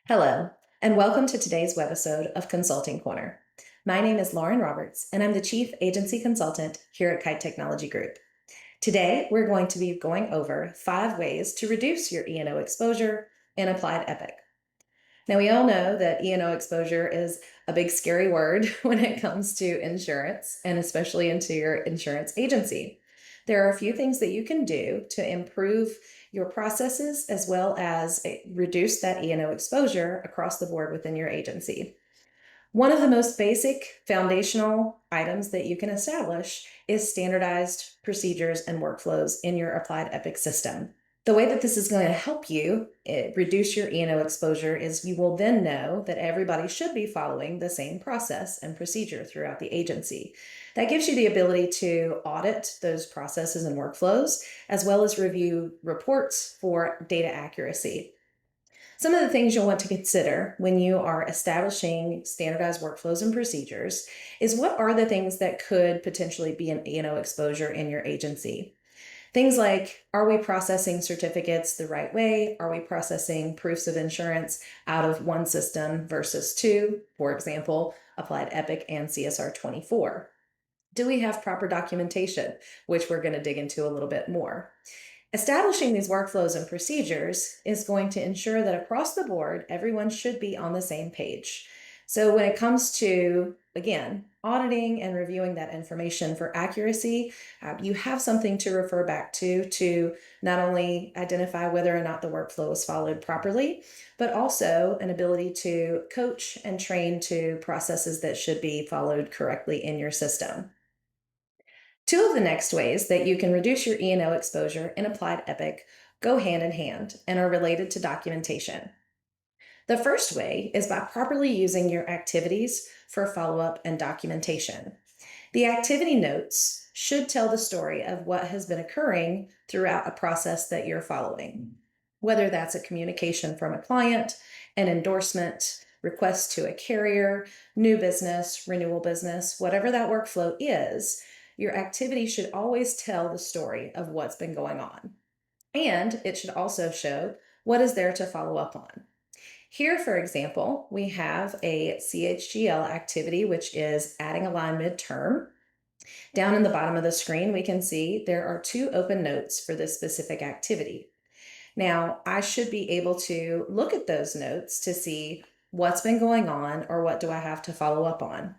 Hello, and welcome to today's webisode of Consulting Corner. My name is Lauren Roberts, and I'm the Chief Agency Consultant here at Kite Technology Group. Today, we're going to be going over 5 ways to reduce your E&O exposure in Applied Epic. Now, we all know that E&O exposure is a big scary word when it comes to insurance, and especially into your insurance agency. There are a few things that you can do to improve your processes as well as reduce that E&O exposure across the board within your agency. One of the most basic foundational items that you can establish is standardized procedures and workflows in your Applied Epic system. The way that this is going to help you reduce your E&O exposure is you will then know that everybody should be following the same process and procedure throughout the agency. That gives you the ability to audit those processes and workflows, as well as review reports for data accuracy. Some of the things you'll want to consider when you are establishing standardized workflows and procedures is what are the things that could potentially be an E&O exposure in your agency. Things like, are we processing certificates the right way? Are we processing proofs of insurance out of one system versus two? For example, Applied Epic and CSR 24. Do we have proper documentation, which we're going to dig into a little bit more? Establishing these workflows and procedures is going to ensure that across the board, everyone should be on the same page. So when it comes to, again, auditing and reviewing that information for accuracy, you have something to refer back to not only identify whether or not the workflow is followed properly, but also an ability to coach and train to processes that should be followed correctly in your system. 2 of the next ways that you can reduce your E&O exposure in Applied Epic go hand in hand and are related to documentation. The first way is by properly using your activities for follow-up and documentation. The activity notes should tell the story of what has been occurring throughout a process that you're following, whether that's a communication from a client, an endorsement, request to a carrier, new business, renewal business, whatever that workflow is. Your activity should always tell the story of what's been going on. And it should also show what is there to follow up on. Here, for example, we have a CHGL activity, which is adding a line midterm. Down in the bottom of the screen, we can see there are 2 open notes for this specific activity. Now, I should be able to look at those notes to see what's been going on or what do I have to follow up on.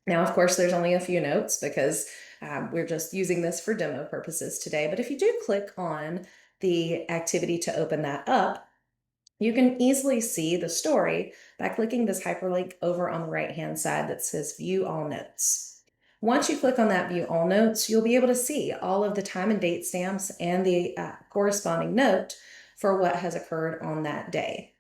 Now, of course, there's only a few notes because we're just using this for demo purposes today. But if you do click on the activity to open that up, you can easily see the story by clicking this hyperlink over on the right-hand side that says View All Notes. Once you click on that View All Notes, you'll be able to see all of the time and date stamps and the corresponding note for what has occurred on that day.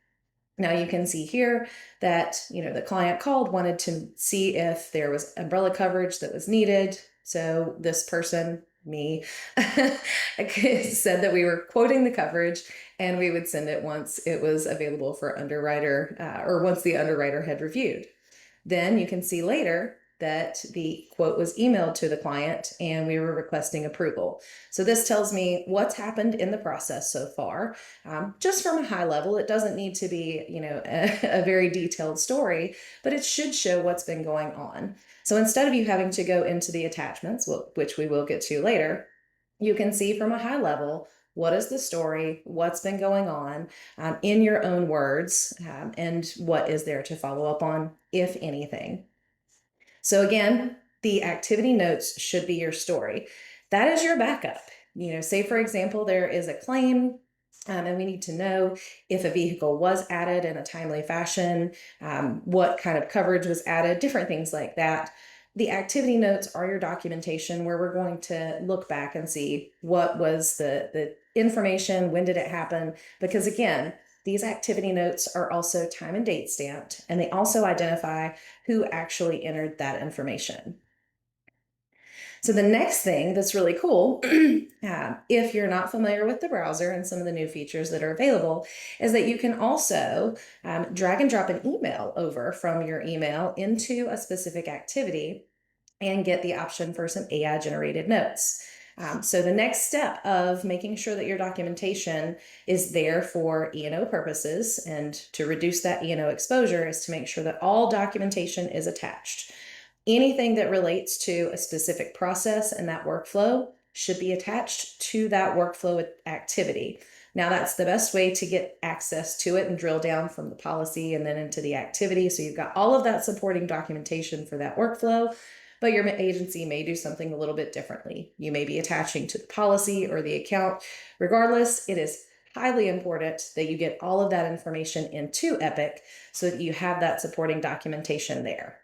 Now you can see here that, the client called, wanted to see if there was umbrella coverage that was needed. So this person, me, said that we were quoting the coverage and we would send it once it was available for underwriter or once the underwriter had reviewed. Then you can see later that the quote was emailed to the client and we were requesting approval. So this tells me what's happened in the process so far, just from a high level. It doesn't need to be, a very detailed story, but it should show what's been going on. So instead of you having to go into the attachments, which we will get to later, you can see from a high level what is the story, what's been going on in your own words, and what is there to follow up on, if anything. So again, the activity notes should be your story. That is your backup. Say for example, there is a claim and we need to know if a vehicle was added in a timely fashion, what kind of coverage was added, different things like that. The activity notes are your documentation where we're going to look back and see what was the information, when did it happen, because again, these activity notes are also time and date stamped, and they also identify who actually entered that information. So the next thing that's really cool, if you're not familiar with the browser and some of the new features that are available, is that you can also drag and drop an email over from your email into a specific activity and get the option for some AI generated notes. So the next step of making sure that your documentation is there for E&O purposes and to reduce that E&O exposure is to make sure that all documentation is attached. Anything that relates to a specific process and that workflow should be attached to that workflow activity. Now, that's the best way to get access to it and drill down from the policy and then into the activity. So you've got all of that supporting documentation for that workflow, but your agency may do something a little bit differently. You may be attaching to the policy or the account. Regardless, it is highly important that you get all of that information into Epic so that you have that supporting documentation there.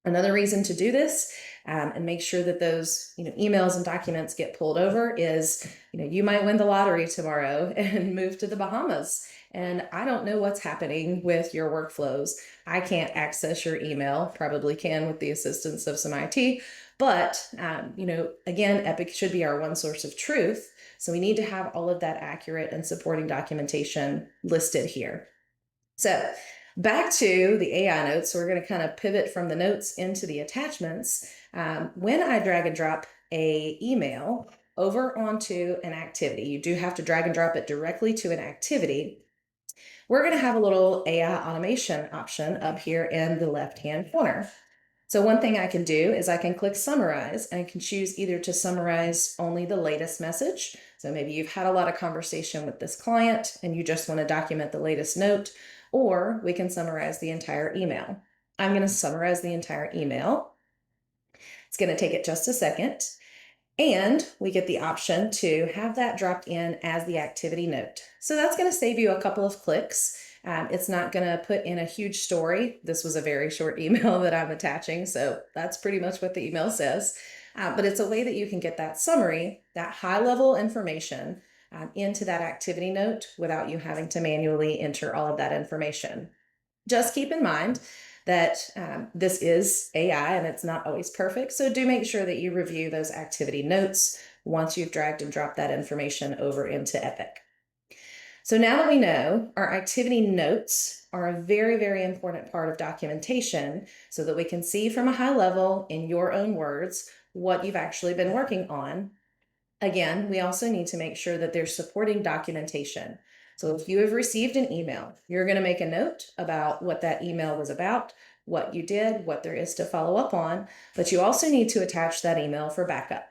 Another reason to do this and make sure that those emails and documents get pulled over is you might win the lottery tomorrow and move to the Bahamas. And I don't know what's happening with your workflows. I can't access your email, probably can with the assistance of some IT. But, again, Epic should be our one source of truth. So we need to have all of that accurate and supporting documentation listed here. So back to the AI notes, so we're going to kind of pivot from the notes into the attachments. When I drag and drop a email over onto an activity, you do have to drag and drop it directly to an activity. We're going to have a little AI automation option up here in the left-hand corner. So one thing I can do is I can click summarize and I can choose either to summarize only the latest message. So maybe you've had a lot of conversation with this client and you just want to document the latest note, or we can summarize the entire email. I'm going to summarize the entire email. It's going to take it just a second. And we get the option to have that dropped in as the activity note. So that's going to save you a couple of clicks. It's not going to put in a huge story. This was a very short email that I'm attaching, so that's pretty much what the email says. But it's a way that you can get that summary, that high-level information into that activity note without you having to manually enter all of that information. Just keep in mind that this is AI and it's not always perfect. So do make sure that you review those activity notes once you've dragged and dropped that information over into Epic. So now that we know our activity notes are a very, very important part of documentation so that we can see from a high level in your own words what you've actually been working on. Again, we also need to make sure that there's supporting documentation. So if you have received an email, you're going to make a note about what that email was about, what you did, what there is to follow up on, but you also need to attach that email for backup.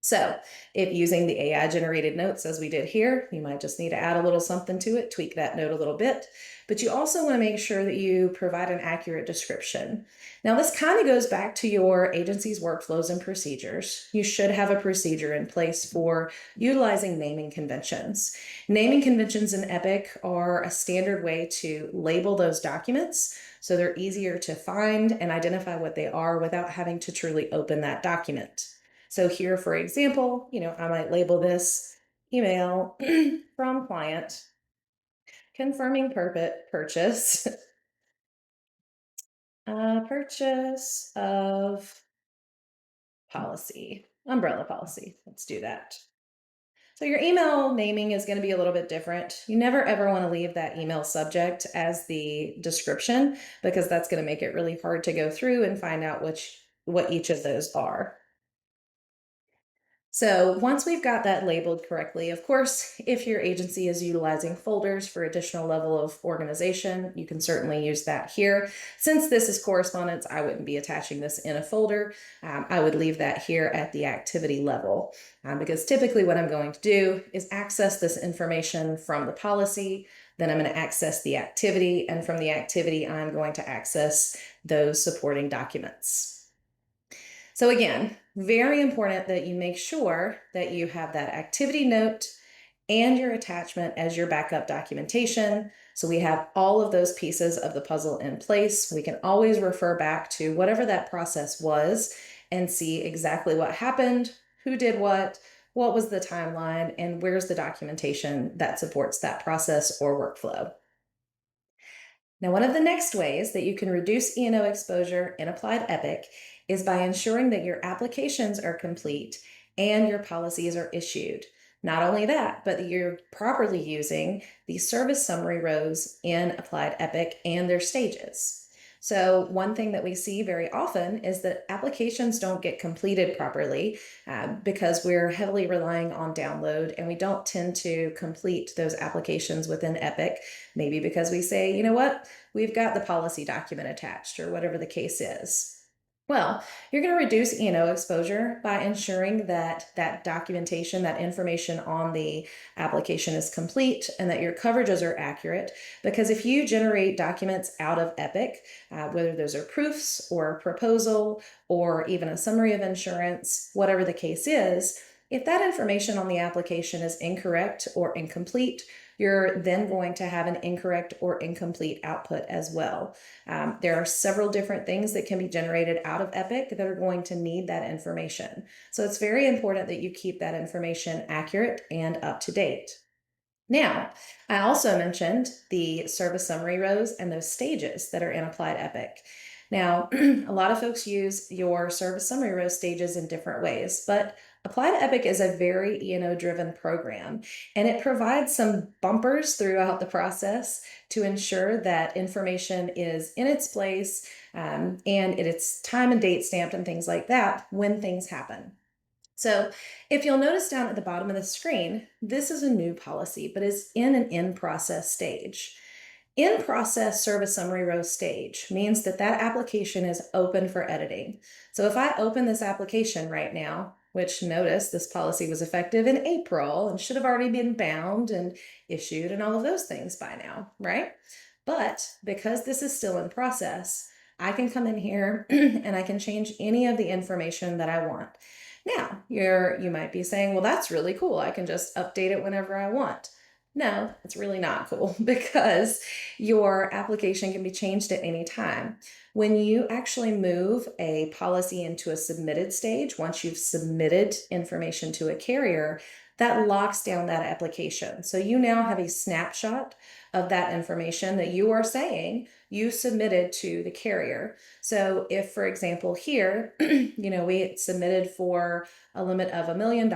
So if using the AI generated notes as we did here, you might just need to add a little something to it, tweak that note a little bit, but you also want to make sure that you provide an accurate description. Now this kind of goes back to your agency's workflows and procedures. You should have a procedure in place for utilizing naming conventions. Naming conventions in Epic are a standard way to label those documents so they're easier to find and identify what they are without having to truly open that document. So here, for example, I might label this email from client confirming purchase, purchase of policy, umbrella policy. Let's do that. So your email naming is going to be a little bit different. You never ever want to leave that email subject as the description because that's going to make it really hard to go through and find out what each of those are. So once we've got that labeled correctly, of course, if your agency is utilizing folders for additional level of organization, you can certainly use that here. Since this is correspondence, I wouldn't be attaching this in a folder. I would leave that here at the activity level because typically what I'm going to do is access this information from the policy, then I'm going to access the activity, and from the activity, I'm going to access those supporting documents. So again, very important that you make sure that you have that activity note and your attachment as your backup documentation. So we have all of those pieces of the puzzle in place. We can always refer back to whatever that process was and see exactly what happened, who did what was the timeline, and where's the documentation that supports that process or workflow. Now, one of the next ways that you can reduce E&O exposure in Applied Epic is by ensuring that your applications are complete and your policies are issued. Not only that, but that you're properly using the service summary rows in Applied Epic and their stages. So, one thing that we see very often is that applications don't get completed properly because we're heavily relying on download and we don't tend to complete those applications within Epic. Maybe because we say, you know what, we've got the policy document attached or whatever the case is. Well, you're going to reduce E&O exposure by ensuring that that documentation, that information on the application is complete and that your coverages are accurate. Because if you generate documents out of Epic, whether those are proofs or a proposal or even a summary of insurance, whatever the case is, if that information on the application is incorrect or incomplete, you're then going to have an incorrect or incomplete output as well. There are several different things that can be generated out of Epic that are going to need that information. So it's very important that you keep that information accurate and up to date. Now, I also mentioned the service summary rows and those stages that are in Applied Epic. Now, a lot of folks use your service summary row stages in different ways, but Applied Epic is a very E&O-driven program, and it provides some bumpers throughout the process to ensure that information is in its place and it's time and date stamped and things like that when things happen. So if you'll notice down at the bottom of the screen, this is a new policy, but is in an in-process stage. In-process service summary row stage means that that application is open for editing. So if I open this application right now, which notice this policy was effective in April and should have already been bound and issued and all of those things by now, right? But because this is still in process, I can come in here and I can change any of the information that I want. Now, you might be saying, well, that's really cool. I can just update it whenever I want. No, it's really not cool because your application can be changed at any time. When you actually move a policy into a submitted stage, once you've submitted information to a carrier, that locks down that application. So you now have a snapshot of that information that you are saying you submitted to the carrier. So if, for example, here, we submitted for a limit of $1 million,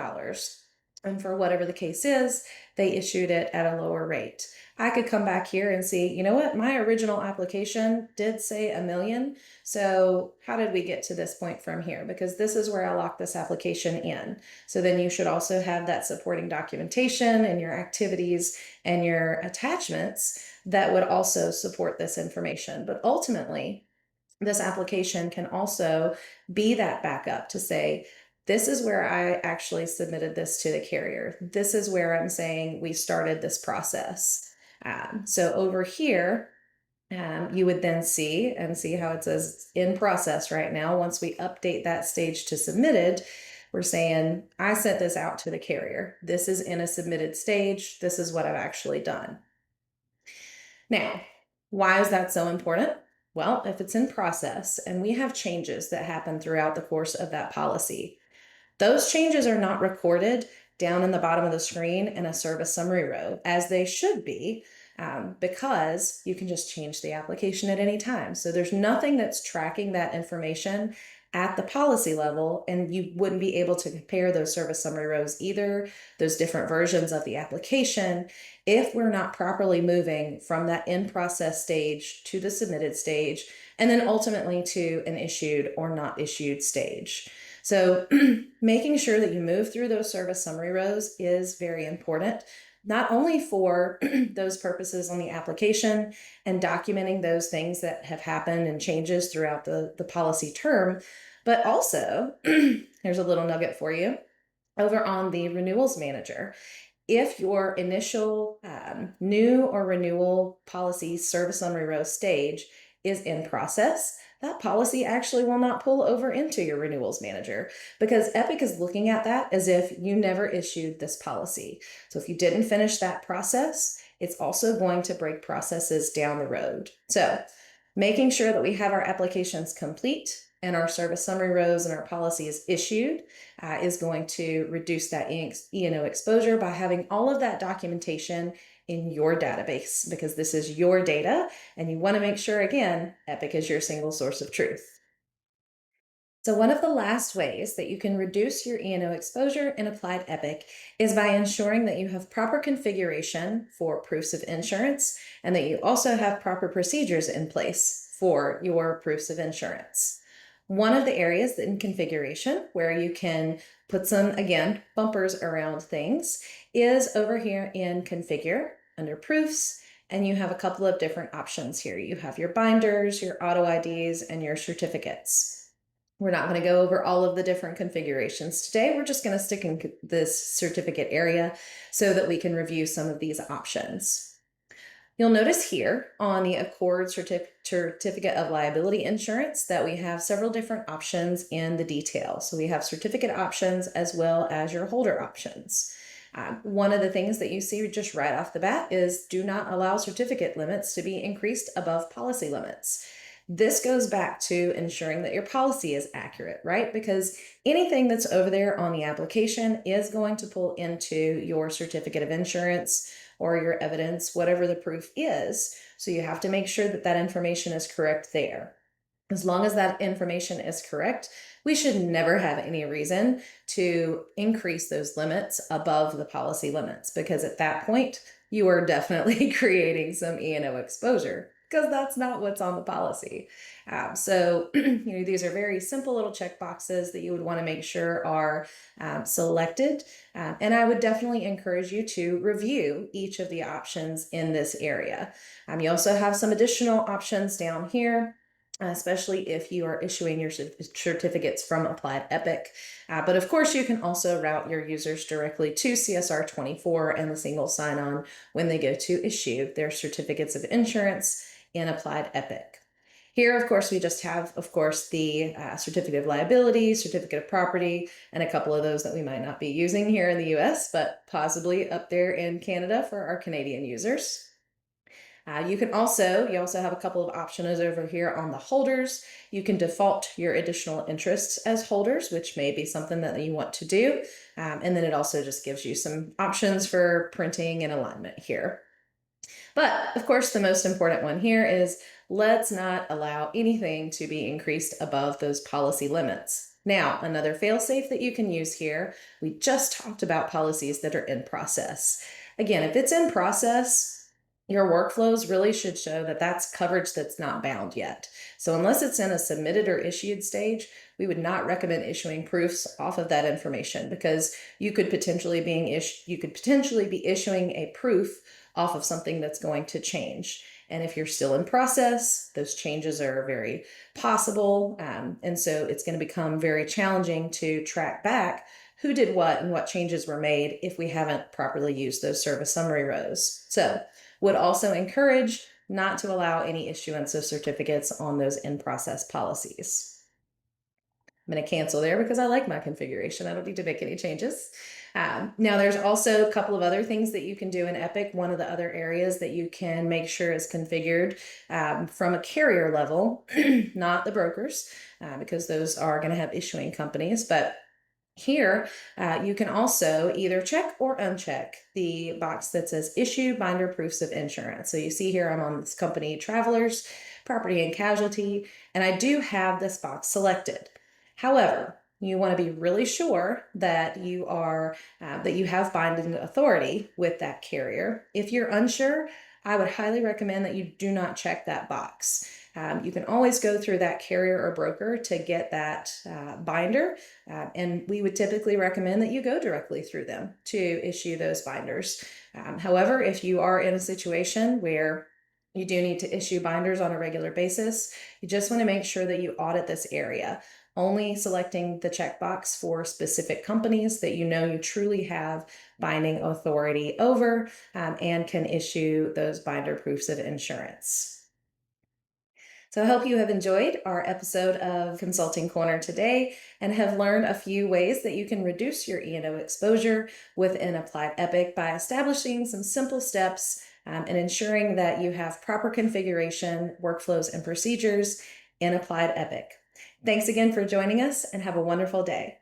and for whatever the case is, they issued it at a lower rate. I could come back here and see, you know what, my original application did say $1 million. So how did we get to this point from here? Because this is where I locked this application in. So then you should also have that supporting documentation and your activities and your attachments that would also support this information. But ultimately, this application can also be that backup to say, this is where I actually submitted this to the carrier. This is where I'm saying we started this process. So over here, you would then see how it says in process right now. Once we update that stage to submitted, we're saying, I sent this out to the carrier. This is in a submitted stage. This is what I've actually done. Now, why is that so important? Well, if it's in process and we have changes that happen throughout the course of that policy, those changes are not recorded down in the bottom of the screen in a service summary row, as they should be, because you can just change the application at any time. So there's nothing that's tracking that information at the policy level, and you wouldn't be able to compare those service summary rows either, those different versions of the application, if we're not properly moving from that in-process stage to the submitted stage, and then ultimately to an issued or not issued stage. So making sure that you move through those service summary rows is very important, not only for those purposes on the application and documenting those things that have happened and changes throughout the policy term, but also, here's a little nugget for you, over on the renewals manager. If your initial new or renewal policy service summary row stage is in process, that policy actually will not pull over into your renewals manager because Epic is looking at that as if you never issued this policy. So if you didn't finish that process, it's also going to break processes down the road. So making sure that we have our applications complete and our service summary rows and our policies issued is going to reduce that E&O exposure by having all of that documentation in your database, because this is your data and you want to make sure, again, Epic is your single source of truth. So one of the last ways that you can reduce your E&O exposure in Applied Epic is by ensuring that you have proper configuration for proofs of insurance and that you also have proper procedures in place for your proofs of insurance. One of the areas in configuration where you can put some, again, bumpers around things is over here in configure under proofs, and you have a couple of different options here. You have your binders, your auto IDs, and your certificates. We're not going to go over all of the different configurations today. We're just going to stick in this certificate area so that we can review some of these options. You'll notice here on the Accord Certificate of Liability Insurance that we have several different options in the detail. So we have certificate options as well as your holder options. One of the things that you see just right off the bat is do not allow certificate limits to be increased above policy limits. This goes back to ensuring that your policy is accurate, right? Because anything that's over there on the application is going to pull into your certificate of insurance or your evidence, whatever the proof is. So you have to make sure that that information is correct there. As long as that information is correct, we should never have any reason to increase those limits above the policy limits, because at that point, you are definitely creating some E&O exposure, because that's not what's on the policy. So these are very simple little check boxes that you would want to make sure are selected. And I would definitely encourage you to review each of the options in this area. You also have some additional options down here, especially if you are issuing your certificates from Applied Epic. But of course, you can also route your users directly to CSR 24 and the single sign-on when they go to issue their certificates of insurance in Applied Epic. Here, of course, we just have, of course, the certificate of liability, certificate of property, and a couple of those that we might not be using here in the US, but possibly up there in Canada for our Canadian users. You also have a couple of options over here on the holders. You can default your additional interests as holders, which may be something that you want to do. And then it also just gives you some options for printing and alignment here. But of course, the most important one here is let's not allow anything to be increased above those policy limits. Now, another fail-safe that you can use here, we just talked about policies that are in process. Again, if it's in process, your workflows really should show that that's coverage that's not bound yet. So unless it's in a submitted or issued stage, we would not recommend issuing proofs off of that information, because you could potentially be issuing a proof off of something that's going to change. And if you're still in process, those changes are very possible. And so it's going to become very challenging to track back who did what and what changes were made if we haven't properly used those service summary rows. So would also encourage not to allow any issuance of certificates on those in-process policies. I'm going to cancel there because I like my configuration. I don't need to make any changes. Now, there's also a couple of other things that you can do in Epic. One of the other areas that you can make sure is configured from a carrier level, not the brokers, because those are going to have issuing companies, but here, you can also either check or uncheck the box that says issue binder proofs of insurance. So you see here I'm on this company Travelers, Property and Casualty, and I do have this box selected. However, you want to be really sure that you have binding authority with that carrier. If you're unsure, I would highly recommend that you do not check that box. You can always go through that carrier or broker to get that binder, and we would typically recommend that you go directly through them to issue those binders. However, if you are in a situation where you do need to issue binders on a regular basis, you just want to make sure that you audit this area, only selecting the checkbox for specific companies that you know you truly have binding authority over and can issue those binder proofs of insurance. So I hope you have enjoyed our episode of Consulting Corner today and have learned a few ways that you can reduce your E&O exposure within Applied Epic by establishing some simple steps and ensuring that you have proper configuration, workflows, and procedures in Applied Epic. Thanks again for joining us and have a wonderful day.